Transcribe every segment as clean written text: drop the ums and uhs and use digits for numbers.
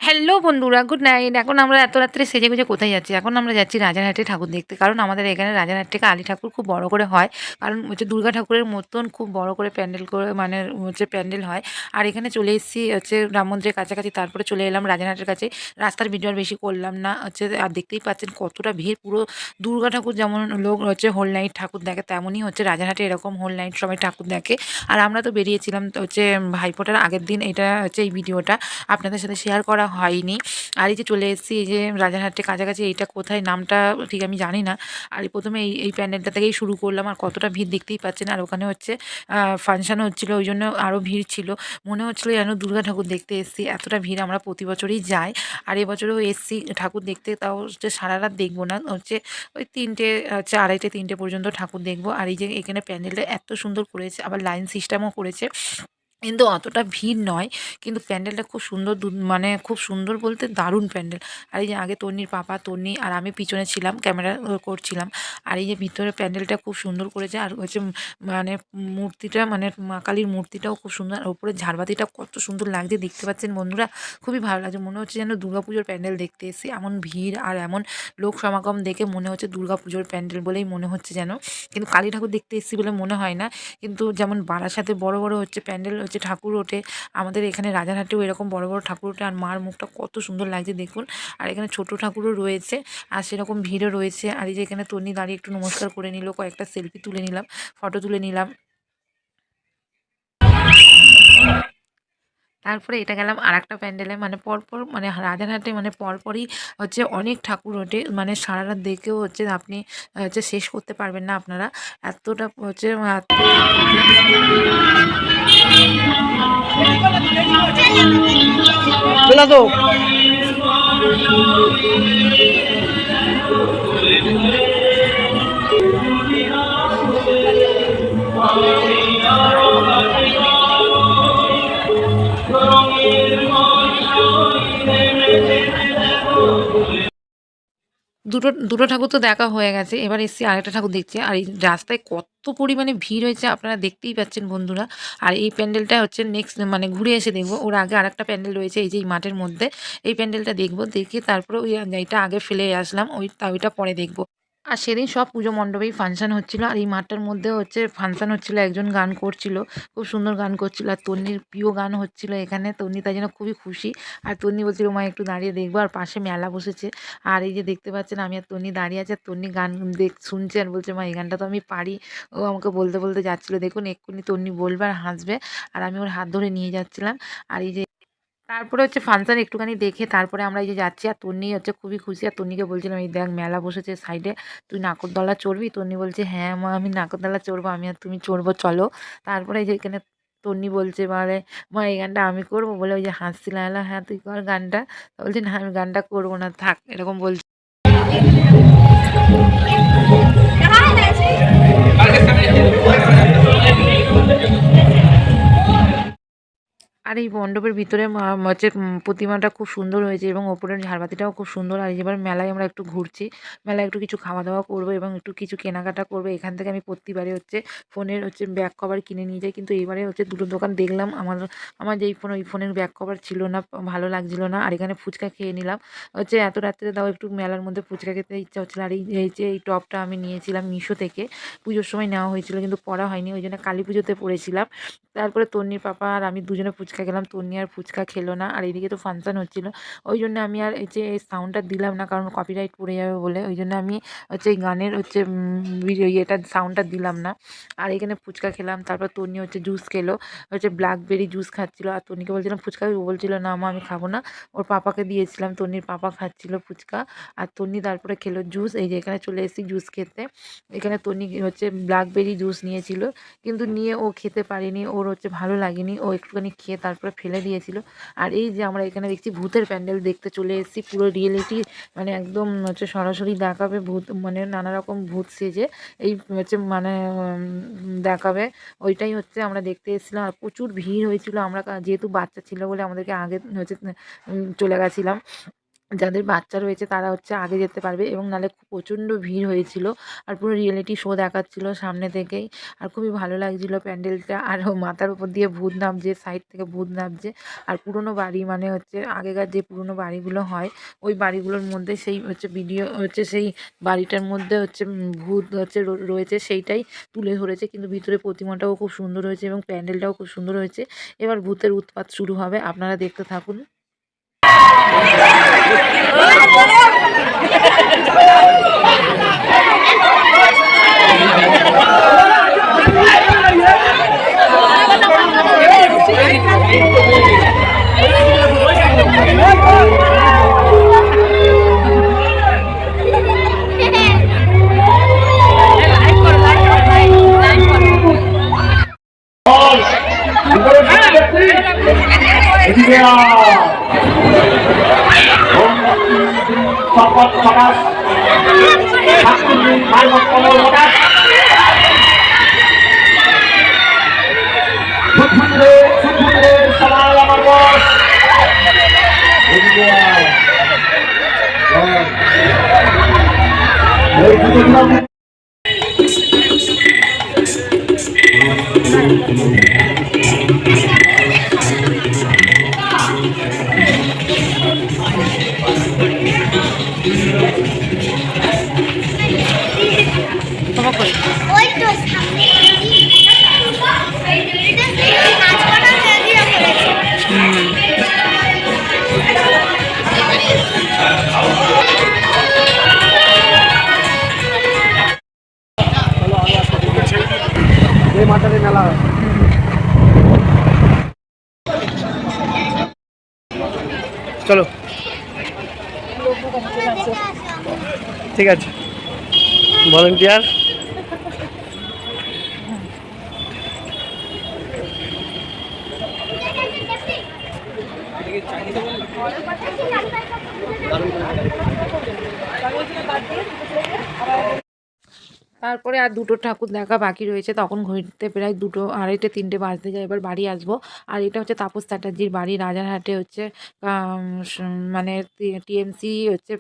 Hello বন্ধুরা, good night. এখন আমরা এত রাত্রে সেজেগুজে কোথায় যাচ্ছি? এখন আমরা যাচ্ছি রাজারহাটে ঠাকুর দেখতে। কারণ আমাদের এখানে রাজারহাট থেকে আলী ঠাকুর খুব বড় করে হয়। কারণ হচ্ছে দুর্গা ঠাকুরের মতন খুব বড় করে প্যান্ডেল করে মানে হচ্ছে প্যান্ডেল হয়। আর এখানে চলে এসেছি হচ্ছে রাম মন্দিরের কাছাকাছি, তারপরে চলে এলাম রাজারহাটের কাছে। রাস্তার ভিডিও আর বেশি করলাম না হচ্ছে। আর দেখতেই পাচ্ছেন কতটা ভিড়। পুরো দুর্গা ঠাকুর যেমন লোক হচ্ছে হোল নাইট ঠাকুর দেখে, তেমনই হচ্ছে রাজারহাটে এরকম হোল নাইট সবাই ঠাকুর দেখে। আর আমরা তো বেরিয়েছিলাম তো হচ্ছে ভাইফোঁটার আগের দিন। এটা হচ্ছে এই ভিডিওটা আপনাদের সাথে শেয়ার করা হয়নি। আর এই যে চলে এসেছি এই যে রাজারহাটের কাছাকাছি। এইটা কোথায় নামটা ঠিক আমি জানি না। আর প্রথমে এই প্যান্ডেলটা থেকেই শুরু করলাম। আর কতটা ভিড় দেখতেই পাচ্ছেন। আর ওখানে হচ্ছে ফাংশানও হচ্ছিলো, ওই জন্য আরও ভিড় ছিল। মনে হচ্ছিলো যেন দুর্গা ঠাকুর দেখতে এসেছি, এতটা ভিড়। আমরা প্রতি বছরই যাই, আর এবছরও এসেছি ঠাকুর দেখতে। তাও হচ্ছে সারা রাত দেখবো না, হচ্ছে ওই 3টে হচ্ছে 2:30-3টে পর্যন্ত ঠাকুর দেখবো। আর এই যে এখানে প্যান্ডেলটা এত সুন্দর করেছে, আবার লাইন সিস্টেমও করেছে, কিন্তু অতটা ভিড় নয়। কিন্তু প্যান্ডেলটা খুব সুন্দর, মানে খুব সুন্দর বলতে দারুণ প্যান্ডেল। আর এই যে আগে তন্নির পাপা, তন্নি আর আমি পিছনে ছিলাম, ক্যামেরা করছিলাম। আর এই যে ভিতরে প্যান্ডেলটা খুব সুন্দর করেছে। আর হচ্ছে মানে মূর্তিটা, মানে মা কালীর মূর্তিটাও খুব সুন্দর। আর ওপরে ঝাড়বাতিটা কত সুন্দর লাগছে দেখতে পাচ্ছেন বন্ধুরা, খুবই ভালো লাগছে। মনে হচ্ছে যেন দুর্গাপুজোর প্যান্ডেল দেখতে এসেছি। এমন ভিড় আর এমন লোক সমাগম দেখে মনে হচ্ছে দুর্গাপুজোর প্যান্ডেল বলেই মনে হচ্ছে যেন। কিন্তু কালী ঠাকুর দেখতে এসেছি বলে মনে হয় না। কিন্তু যেমন বারাসাতে বড় বড় হচ্ছে প্যান্ডেল হচ্ছে ঠাকুর ওঠে, আমাদের এখানে রাজারহাটেও এরকম বড় বড় ঠাকুর ওঠে। আর মার মুখটা কত সুন্দর লাগছে দেখুন। আর এখানে ছোট ঠাকুরও রয়েছে, আর সেরকম ভিড়ও রয়েছে। আর এই যে এখানে তন্নি দাঁড়িয়ে একটু নমস্কার করে নিল, কয়েকটা সেলফি তুলে নিলাম, ফটো তুলে নিলাম। তারপরে এটা গেলাম আরেকটা প্যান্ডেলে, মানে পরপর, মানে রাজারহাটে মানে পরপরই হচ্ছে অনেক ঠাকুর ওঠে। মানে সারা রাত দেখেও হচ্ছে আপনি হচ্ছে শেষ করতে পারবেন না আপনারা, এতটা হচ্ছে ঠাকুর ওঠে। দুটো দুটো ঠাকুর তো দেখা হয়ে গেছে, এবার এসছি আরেকটা ঠাকুর দেখছি। আর এই রাস্তায় কত পরিমাণে ভিড় হয়েছে আপনারা দেখতেই পাচ্ছেন বন্ধুরা। আর এই প্যান্ডেলটা হচ্ছে নেক্সট, মানে ঘুরে এসে দেখবো। ওর আগে আরেকটা প্যান্ডেল রয়েছে এই যে এই মাঠের মধ্যে, এই প্যান্ডেলটা দেখবো। দেখে তারপরে ওই এইটা আগে ফেলে আসলাম, ওইটা পরে দেখবো। আর সেদিন সব পুজো মণ্ডপেই ফাংশান হচ্ছিল। আর এই মাঠটার মধ্যে হচ্ছে ফাংশান হচ্ছিল, একজন গান করছিল, খুব সুন্দর গান করছিল। আর তন্নির প্রিয় গান হচ্ছিল এখানে, তন্নি তাই জন্য খুবই খুশি। আর তন্নি বলছিল মা একটু দাঁড়িয়ে দেখবো। আর পাশে মেলা বসেছে। আর এই যে দেখতে পাচ্ছেন আমি আর তন্নি দাঁড়িয়ে আছে, আর তন্নি গান শুনছে আর বলছে মা এই গানটা তো আমি পারি। ও আমাকে বলতে বলতে যাচ্ছিলো, দেখুন এক্ষুনি তন্নি বলবে আর হাসবে। আর আমি ওর হাত ধরে নিয়ে যাচ্ছিলাম। আর এই যে তারপরে হচ্ছে ফাংশন একটুখানি দেখে তারপরে আমরা এই যে যাচ্ছি। আর তন্নি হচ্ছে খুবই খুশি। আর তন্নিকে বলছিলাম এই দেখ মেলা বসেছে সাইডে, তুই নাগরদোলা চড়বি? তন্নি বলছে হ্যাঁ মা আমি নাগরদোলা চড়বো, আমি আর তুমি চড়বো চলো। তারপরে এই যে এখানে তন্নি বলছে মানে মা এই গানটা আমি করবো বলে, ওই যে হাসছিলাম, এলো হ্যাঁ তুই কর গানটা। বলছে না আমি গানটা করবো না, থাক, এরকম বলছে। আর এই মণ্ডপের ভিতরে হচ্ছে প্রতিমাটা খুব সুন্দর হয়েছে, এবং ওপরের ঝাড়বাতিটাও খুব সুন্দর। আর এবার মেলায় আমরা একটু ঘুরছি, মেলায় একটু কিছু খাওয়া দাওয়া করবো এবং একটু কিছু কেনাকাটা করবো। এখান থেকে আমি প্রতিবারে হচ্ছে ফোনের হচ্ছে ব্যাক কভার কিনে নিয়ে যাই, কিন্তু এবারে হচ্ছে দুটো দোকান দেখলাম, আমার যেই ফোন, ওই ফোনের ব্যাক কভার ছিল না, ভালো লাগছিল না। আর এখানে ফুচকা খেয়ে নিলাম হচ্ছে, এত রাত্রে তাও একটু মেলার মধ্যে ফুচকা খেতে ইচ্ছা হচ্ছিলো। আর এই যে এই টপটা আমি নিয়েছিলাম মিশো থেকে, পুজোর সময় নেওয়া হয়েছিল কিন্তু পরা হয়নি, ওই জন্য কালী পুজোতে পরেছিলাম। তারপরে তন্নির পাপা আর আমি দুজনে ফুচকা খেলাম, তন্নি আর ফুচকা খেলো না। আর এদিকে তো ফাংশন হচ্ছিলো, ওই জন্য আমি আর এই যে এই সাউন্ডটা দিলাম না, কারণ কপিরাইট পড়ে যাবে বলে, ওই জন্য আমি হচ্ছে এই গানের হচ্ছে ইয়েটার সাউন্ডটা দিলাম না। আর এখানে ফুচকা খেলাম। তারপর তন্নি হচ্ছে জুস খেলো, হচ্ছে ব্ল্যাকবেরি জুস খাচ্ছিলো। আর তন্নিকে বলছিলাম ফুচকা, ও বলছিল না মা আমি খাবো না, ওর পাপাকে দিয়েছিলাম, তন্নির পাপা খাচ্ছিল ফুচকা। আর তন্নি তারপরে খেলো জুস। এই যে এখানে চলে এসেছি জুস খেতে। এখানে তন্নি হচ্ছে ব্ল্যাকবেরি জুস নিয়েছিল, কিন্তু নিয়ে ও খেতে পারেনি, ওর হচ্ছে ভালো লাগেনি, ও একটুখানি খেয়ে তারপরে ফেলে দিয়েছিল। আর এই যে আমরা এখানে দেখছি ভূতের প্যান্ডেল দেখতে চলে এসেছি, পুরো রিয়েলিটি, মানে একদম হচ্ছে সরাসরি দেখাবে ভূত, মানে নানা রকম ভূত সেজে এই হচ্ছে মানে দেখাবে, ওইটাই হচ্ছে আমরা দেখতে এসেছিলাম। আর প্রচুর ভিড় হয়েছিল, আমরা যেহেতু বাচ্চা ছিল বলে আমাদেরকে আগে হচ্ছে চলে গেছিলাম। যাদের বাচ্চা রয়েছে তারা হচ্ছে আগে যেতে পারবে এবং নাহলে প্রচণ্ড ভিড় হয়েছিল। আর পুরো রিয়েলিটি শো দেখাচ্ছিল সামনে থেকেই। আর খুবই ভালো লাগছিল প্যান্ডেলটা। আর মাথার উপর দিয়ে ভূত নামছে, সাইড থেকে ভূত নামছে। আর পুরনো বাড়ি মানে হচ্ছে আগেকার যে পুরনো বাড়িগুলো হয়, ওই বাড়িগুলোর মধ্যে সেই হচ্ছে ভিডিও হচ্ছে সেই বাড়িটার মধ্যে হচ্ছে ভূত হচ্ছে রয়েছে সেইটাই তুলে ধরেছে। কিন্তু ভিতরে প্রতিমাটাও খুব সুন্দর হয়েছে এবং প্যান্ডেলটাও খুব সুন্দর হয়েছে। এবার ভূতের উৎপাত শুরু হবে, আপনারা দেখতে থাকুন। চলো ঠিক আছে ভলেন্টিয়ার। তারপরে আর দুটো ঠাকুর দেখা বাকি রয়েছে। তখন ঘড়িতে প্রায় 2টো, 2:30, 3টে বাজতে যায়। এবার বাড়ি আসবো। আর এটা হচ্ছে তাপস চ্যাটার্জির বাড়ি রাজারহাটে হচ্ছে আম স মানে টিএমসি হচ্ছে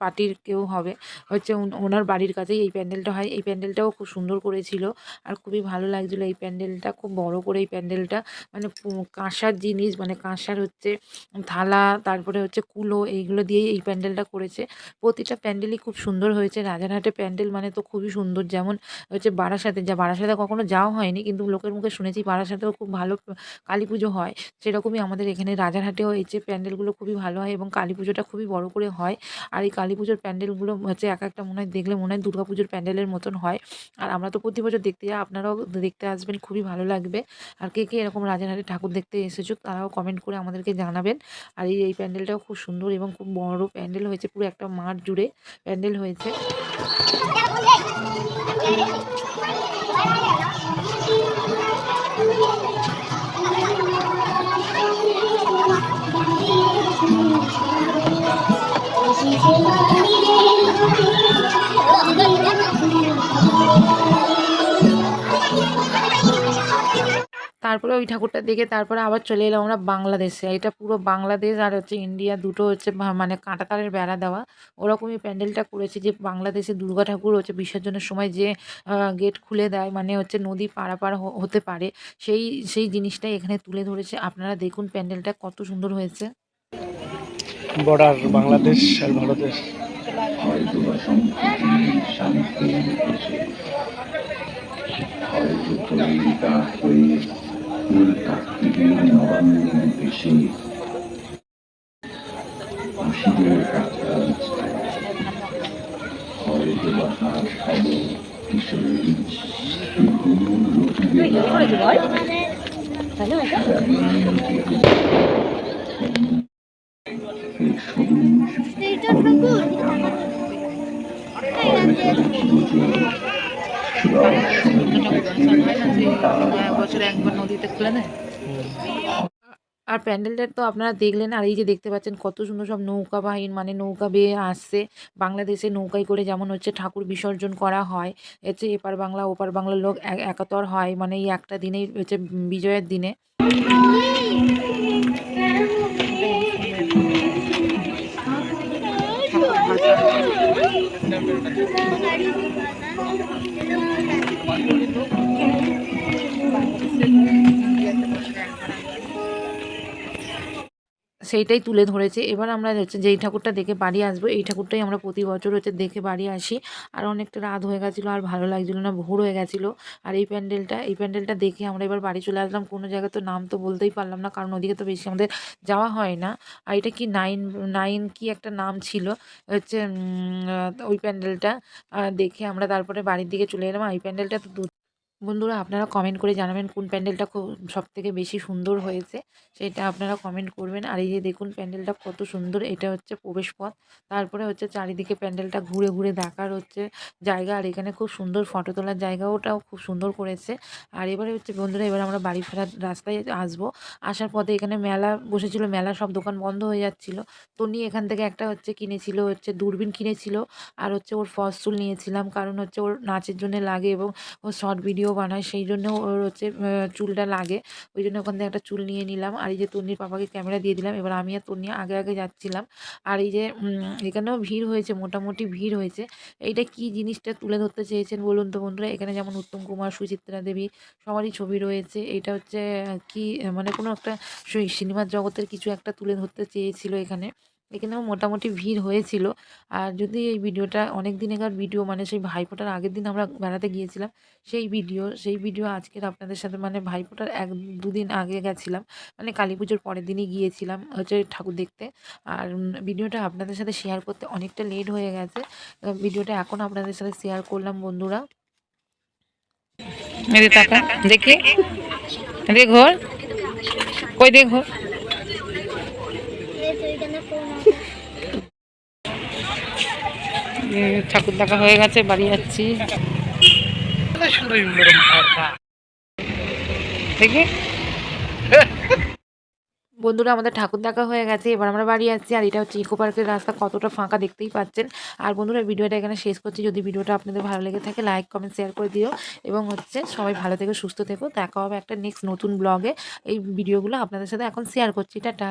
পার্টির কেউ হবে। হচ্ছে ওনার বাড়ির কাছেই এই প্যান্ডেলটা হয়। এই প্যান্ডেলটাও খুব সুন্দর করেছিল। আর খুবই ভালো লাগছিল এই প্যান্ডেলটা। খুব বড় করে এই প্যান্ডেলটা মানে কাঁসার জিনিস মানে কাঁসার হচ্ছে থালা, তারপরে হচ্ছে কুলো, এইগুলো দিয়েই এই প্যান্ডেলটা করেছে। প্রতিটা প্যান্ডেলই খুব সুন্দর হয়েছে। রাজারহাটে প্যান্ডেল মানে তো খুবই সুন্দর। যেমন হচ্ছে বারাসাতে বারাসাতে কখনো যাওয়া হয়নি, কিন্তু লোকের মুখে শুনেছি বারাসাতেও খুব ভালো কালী পুজো হয়। সেরকমই আমাদের এখানে রাজারহাটেও এই যে প্যান্ডেলগুলো খুবই ভালো হয় এবং কালী পুজোটা খুবই বড় করে হয়। আর এই কালী পুজোর প্যান্ডেলগুলো হচ্ছে এক একটা মনে হয় দেখলে মনে হয় দুর্গা পুজোর প্যান্ডেলের মতন হয়। আর আমরা তো প্রতি বছর দেখতে যাই, আপনারাও দেখতে আসবেন, খুবই ভালো লাগবে। আর কে কে এরকম রাজারহাটে ঠাকুর দেখতে এসেছো তারাও কমেন্ট করে আমাদেরকে জানাবেন। আর এই প্যান্ডেলটাও খুব সুন্দর এবং খুব বড় প্যান্ডেল হয়েছে, পুরো একটা মাঠ জুড়ে প্যান্ডেল হয়েছে। তারপরে ওই ঠাকুরটা দেখে তারপরে আবার চলে এলাম আমরা বাংলাদেশে। এটা পুরো বাংলাদেশ আর হচ্ছে ইন্ডিয়া দুটো হচ্ছে মানে কাঁটাতারের বেড়া দেওয়া। ওরকমই প্যান্ডেলটা করেছে যে বাংলাদেশে দুর্গা ঠাকুর হচ্ছে বিসর্জনের সময় যে গেট খুলে দেয় মানে হচ্ছে নদী পারাপার হতে পারে, সেই সেই জিনিসটাই এখানে তুলে ধরেছে। আপনারা দেখুন প্যান্ডেলটা কত সুন্দর হয়েছে। বর্ডার বাংলাদেশ আর ভারতের। বছরে একবার নদীতে খুলে দেয়। আর প্যান্ডেলটা তো আপনারা দেখলেন। আর এই যে দেখতে পাচ্ছেন কত সুন্দর সব নৌকা বাহিনী মানে নৌকা বেয়ে আসছে। বাংলাদেশে নৌকায় করে যেমন হচ্ছে ঠাকুর বিসর্জন করা হয়, হচ্ছে এপার বাংলা ওপার বাংলার লোক একাতর হয় মানে এই একটা দিনেই হচ্ছে বিজয়ের দিনে। সেইটাই তুলে ধরেছে। এবার আমরা হচ্ছে যেই ঠাকুরটা দেখে বাড়ি আসবো, এই ঠাকুরটাই আমরা প্রতি বছর হচ্ছে দেখে বাড়ি আসি। আর অনেকটা রাত হয়ে গেছিলো, আর ভালো লাগছিলো না, ভোর হয়ে গেছিলো। আর এই প্যান্ডেলটা দেখে আমরা এবার বাড়ি চলে আসলাম। কোনো জায়গায় তো নাম তো বলতেই পারলাম না, কারণ ওদিকে তো বেশি আমাদের যাওয়া হয় না। আর এটা কি নাইন নাইন কি একটা নাম ছিল হচ্ছে, ওই প্যান্ডেলটা দেখে আমরা তারপরে বাড়ির দিকে চলে এলাম। আর এই প্যান্ডেলটা তো বন্ধুরা আপনারা কমেন্ট করে জানাবেন কোন প্যান্ডেলটা খুব সবথেকে বেশি সুন্দর হয়েছে, সেটা আপনারা কমেন্ট করবেন। আর এই যে দেখুন প্যান্ডেলটা কত সুন্দর, এটা হচ্ছে প্রবেশপথ। তারপরে হচ্ছে চারিদিকে প্যান্ডেলটা ঘুরে ঘুরে দেখার হচ্ছে জায়গা, আর এখানে খুব সুন্দর ফটো তোলার জায়গা, ওটাও খুব সুন্দর করেছে। আর এবারে হচ্ছে বন্ধুরা, এবার আমরা বাড়ি ফেরার রাস্তায় আসবো। আসার পথে এখানে মেলা বসেছিল, মেলা সব দোকান বন্ধ হয়ে যাচ্ছিল। তনি এখান থেকে একটা হচ্ছে কিনেছিল, হচ্ছে দূরবীন কিনেছিল, আর হচ্ছে ওর ফসচুল নিয়েছিলাম, কারণ হচ্ছে ওর নাচের জন্য লাগে এবং ও শর্ট ভিডিও বানায়, সেই জন্য ওর হচ্ছে চুলটা লাগে। ওই জন্য ওখান থেকে একটা চুল নিয়ে নিলাম। আর এই যে তন্নির পাপাকে ক্যামেরা দিয়ে দিলাম। এবার আমি আর তন্নি আগে আগে যাচ্ছিলাম। আর এই যে এখানেও ভিড় হয়েছে, মোটামুটি ভিড় হয়েছে। এইটা কি জিনিসটা তুলে ধরতে চেয়েছেন বলুন তো বন্ধুরা? এখানে যেমন উত্তম কুমার, সুচিত্রা দেবী সবারই ছবি রয়েছে। এটা হচ্ছে কি মানে কোনো একটা সিনেমার জগতের কিছু একটা তুলে ধরতে চেয়েছিল এখানে। এখানেও মোটামুটি ভিড় হয়েছিল। আর যদি এই ভিডিওটা অনেক দিনেকার ভিডিও, মানে সেই ভাইফোঁটার আগের দিন আমরা বেড়াতে গিয়েছিলাম, সেই ভিডিও আজকের আপনাদের সাথে, মানে ভাইফোঁটার 1-2 দিন আগে গেছিলাম, মানে কালী পুজোর পরের দিনই গিয়েছিলাম হচ্ছে ঠাকুর দেখতে। আর ভিডিওটা আপনাদের সাথে শেয়ার করতে অনেকটা লেট হয়ে গেছে। ভিডিওটা এখন আপনাদের সাথে শেয়ার করলাম বন্ধুরা। এদিকে তাকা দেখি, এদিকে ঘোর, কই দিয়ে ঘোর। ঠাকুর দেখা হয়ে গেছে, বাড়ি যাচ্ছি। দেখি বন্ধুরা, আমাদের ঠাকুর দেখা হয়ে গেছে, এবার আমরা বাড়ি যাচ্ছি। আর এটা হচ্ছে ইকো পার্কের রাস্তা, কতটা ফাঁকা দেখতেই পাচ্ছেন। আর বন্ধুরা, ভিডিওটা এখানে শেষ করছি। যদি ভিডিওটা আপনাদের ভালো লেগে থাকে, লাইক কমেন্ট শেয়ার করে দিও। এবং হচ্ছে সবাই ভালো থেকো, সুস্থ থেকো। দেখা হবে একটা নেক্সট নতুন ব্লগে। এই ভিডিওগুলো আপনাদের সাথে এখন শেয়ার করছি। টাটা।